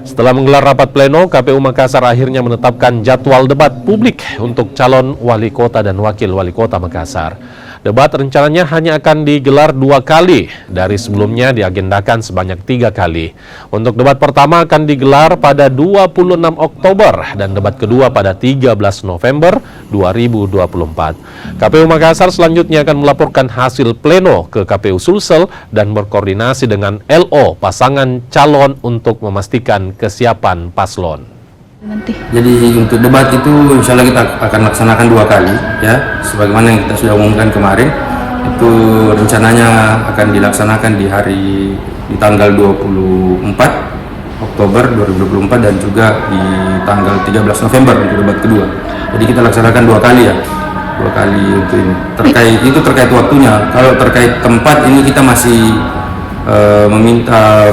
Setelah menggelar rapat pleno, KPU Makassar akhirnya menetapkan jadwal debat publik untuk calon wali kota dan wakil wali kota Makassar. Debat rencananya hanya akan digelar 2 kali, dari sebelumnya diagendakan sebanyak 3 kali. Untuk debat pertama akan digelar pada 26 Oktober dan debat kedua pada 13 November 2024. KPU Makassar selanjutnya akan melaporkan hasil pleno ke KPU Sulsel dan berkoordinasi dengan LO pasangan calon untuk memastikan kesiapan paslon. Jadi untuk debat itu insya Allah kita akan laksanakan 2 kali ya, sebagaimana yang kita sudah umumkan kemarin. Itu rencananya akan dilaksanakan di tanggal 24 Oktober 2024 dan juga di tanggal 13 November untuk debat kedua. Jadi kita laksanakan 2 kali ya, 2 kali untuk ini. Terkait waktunya, kalau terkait tempat ini kita masih meminta